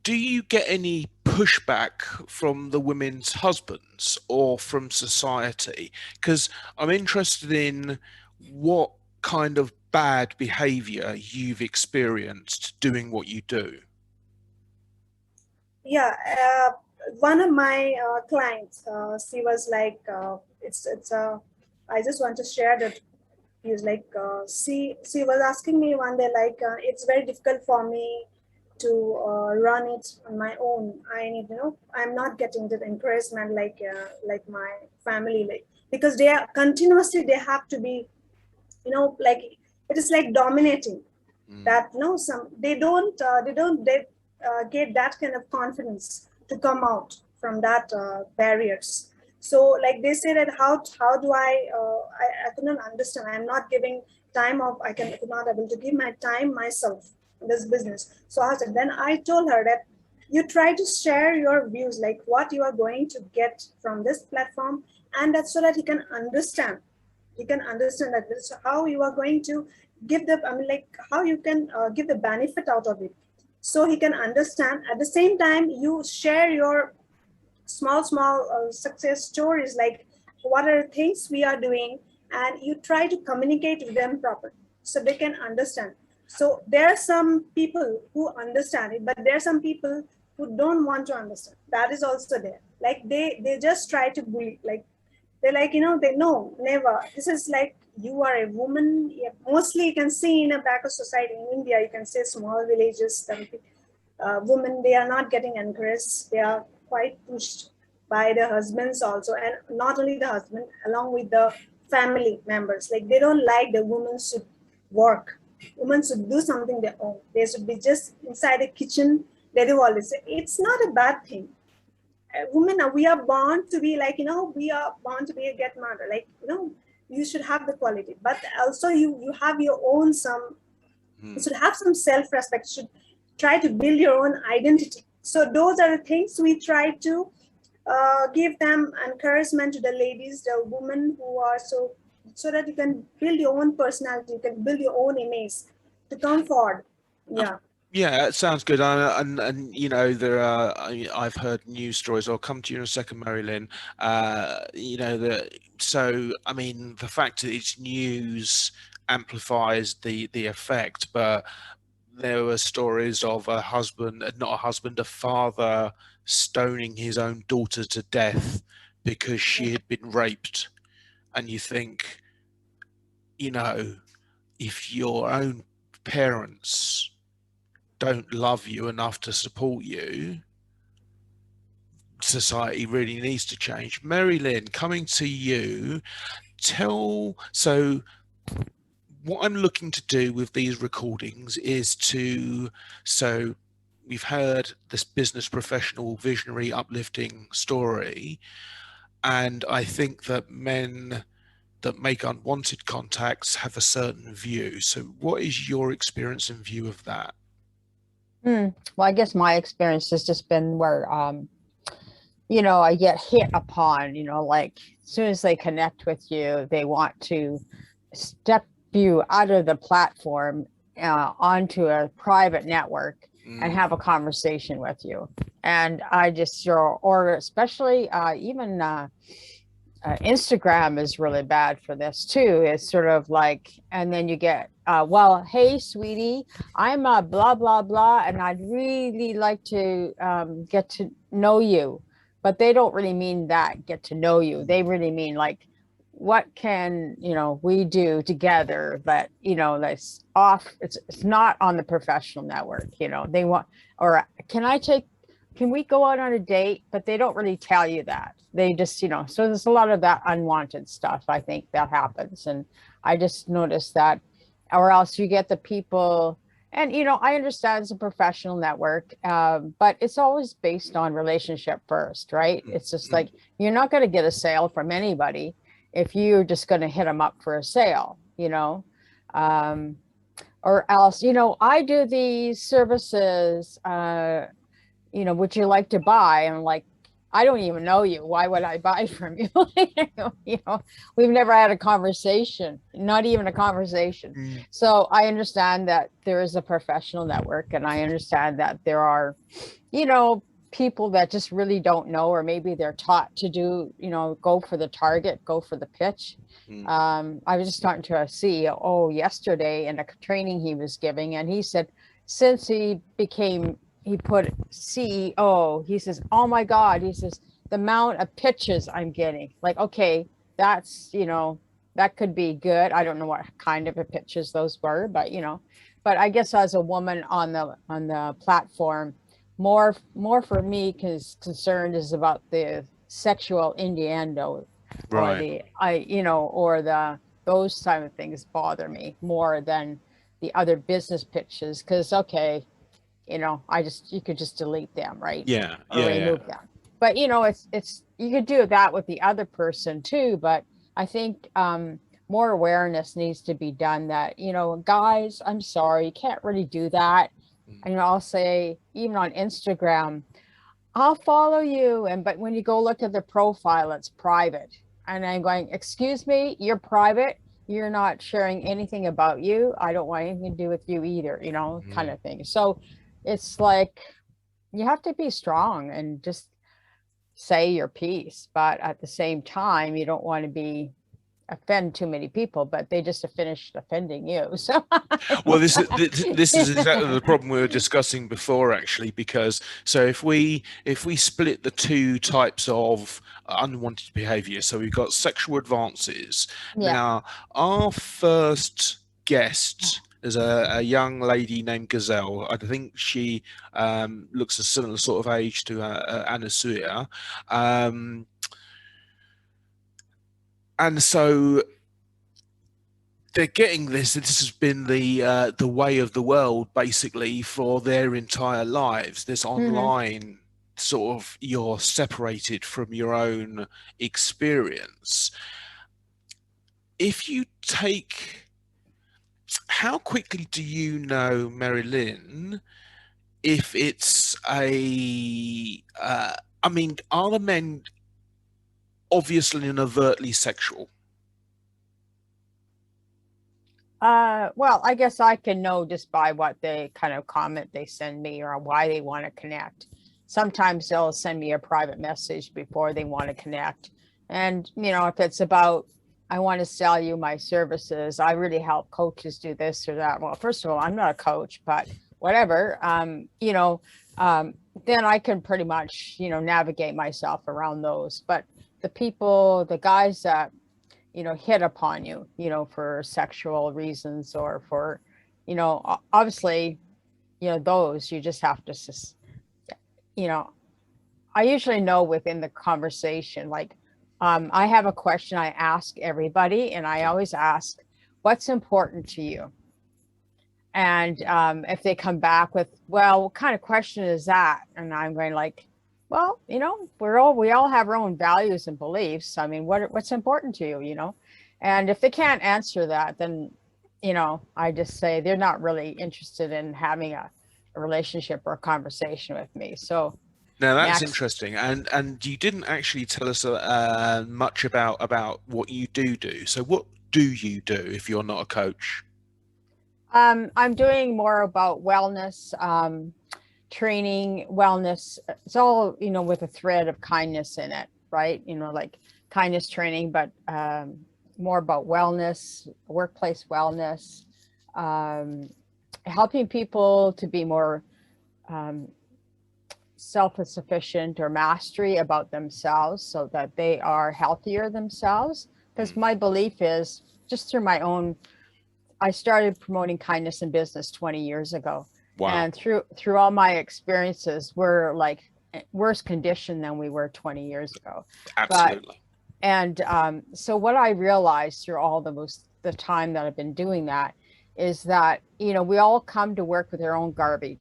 do you get any pushback from the women's husbands or from society? Because I'm interested in what kind of bad behavior you've experienced doing what you do. Yeah, one of my clients, she was like, it's I just want to share that. He was like, she was asking me one day, like, it's very difficult for me to run it on my own. I need, I'm not getting the encouragement like my family, like, because they are continuously, they have to be, like, it is like dominating Mm. that, some they get that kind of confidence to come out from that barriers. So like they say that how do I could not understand, I'm not giving time of, I could not able to give my time myself in this business. So I said, then I told her that you try to share your views, like what you are going to get from this platform, and that's so that you can understand that this is how you are going to give the, I mean, like how you can give the benefit out of it, so he can understand. At the same time, you share your small success stories, like what are the things we are doing, and you try to communicate with them properly so they can understand. So there are some people who understand it, but there are some people who don't want to understand. That is also there, like they just try to bully, like they're like, they know, never. This is like, you are a woman. Yeah, mostly you can see in a backward society in India, you can say small villages, women, they are not getting encouraged. They are quite pushed by the husbands also. And not only the husband, along with the family members. Like they don't like the women should work. Women should do something their own. They should be just inside the kitchen. They do all this. It's not a bad thing. Women, we are born to be like, we are born to be a get mother, like, you should have the quality, but also you have your own some, you Mm. should have some self-respect, should try to build your own identity. So those are the things we try to give them encouragement to the ladies, the women who are so that you can build your own personality, you can build your own image to come forward. Of- Yeah. Yeah, it sounds good. And there are, I've heard news stories. I'll come to you in a second, Marilyn. That, so I mean, the fact that it's news amplifies the effect, but there were stories of a husband, not a husband, a father stoning his own daughter to death because she had been raped. And you think, you know, if your own parents don't love you enough to support you, society really needs to change. Mary Lynn, coming to you, so what I'm looking to do with these recordings is so we've heard this business professional, visionary, uplifting story, and I think that men that make unwanted contacts have a certain view. So what is your experience and view of that? Well, I guess my experience has just been where, I get hit upon, like as soon as they connect with you, they want to step you out of the platform onto a private network and Mm. have a conversation with you. And I just, or especially even Instagram is really bad for this too. It's sort of like, and then you get, well, hey, sweetie, I'm blah, blah, blah, and I'd really like to get to know you. But they don't really mean that, get to know you. They really mean like, what can, we do together that, that's off, it's not on the professional network, they want, or can we go out on a date? But they don't really tell you that. They just, so there's a lot of that unwanted stuff, I think, that happens. And I just noticed that, or else you get the people, and, I understand it's a professional network, but it's always based on relationship first, right? It's just like, you're not going to get a sale from anybody if you're just going to hit them up for a sale, um, or else, I do these services, would you like to buy? And like, I don't even know you. Why would I buy from you? You know, we've never had a conversation, not even a conversation. Mm. So I understand that there is a professional network, and I understand that there are, you know, people that just really don't know, or maybe they're taught to do, you know, go for the target, go for the pitch. Mm. I was just talking to a CEO yesterday in a training he was giving, and he said since he put CEO, he says, oh my God, he says, the amount of pitches I'm getting, like, okay, that's, you know, that could be good. I don't know what kind of a pitches those were, but you know, but I guess as a woman on the platform, more for me because concerned is about the sexual innuendo or Right. you know, or those type of things bother me more than the other business pitches. Because okay, you know, you could just delete them, right? Yeah. Or Yeah. Yeah. remove them. But you know, it's you could do that with the other person too. But I think more awareness needs to be done that, you know, guys, I'm sorry, you can't really do that. Mm. And I'll say, even on Instagram, I'll follow you. And but when you go look at the profile, it's private. And I'm going, excuse me, you're private. You're not sharing anything about you. I don't want anything to do with you either, you know, kind Mm. of thing. So it's like you have to be strong and just say your piece. But at the same time, you don't want to be offend too many people, but they just finished offending you. So Well, this is exactly the problem we were discussing before, actually, because so if we split the two types of unwanted behavior, so we've got sexual advances. yeah. Now, our first guest is a young lady named Gazelle. I think she looks a similar sort of age to Anasuya. And so they're getting this. This has been the way of the world basically for their entire lives. This Mm-hmm. online sort of, you're separated from your own experience. If you take, how quickly do you know, Marilyn, if it's I mean, are the men obviously and overtly sexual? Well, I guess I can know just by what they kind of comment they send me or why they want to connect. Sometimes they'll send me a private message before they want to connect. And, you know, if it's about, I want to sell you my services, I really help coaches do this or that. Well, first of all, I'm not a coach, but whatever, you know, then I can pretty much, you know, navigate myself around those. But the guys that, you know, hit upon you, you know, for sexual reasons or for, you know, obviously, you know, those you just have to, you know, I usually know within the conversation, like, I have a question I ask everybody, and I always ask, what's important to you? And if they come back with, well, what kind of question is that? And I'm going like, well, you know, we all have our own values and beliefs. I mean, what's important to you, you know? And if they can't answer that, then, you know, I just say they're not really interested in having a relationship or a conversation with me. So Now that's next, interesting, and you didn't actually tell us much about what you do. So what do you do if you're not a coach? I'm doing more about wellness, training, wellness. It's all, you know, with a thread of kindness in it, right? You know, like kindness training, but more about wellness, workplace wellness, um, helping people to be more um, self-sufficient or mastery about themselves so that they are healthier themselves. Because Mm. my belief is just through my own, I started promoting kindness in business 20 years ago. Wow, And through all my experiences, we're like worse condition than we were 20 years ago. But absolutely. and so what I realized through all the time that I've been doing that is that, you know, we all come to work with our own garbage.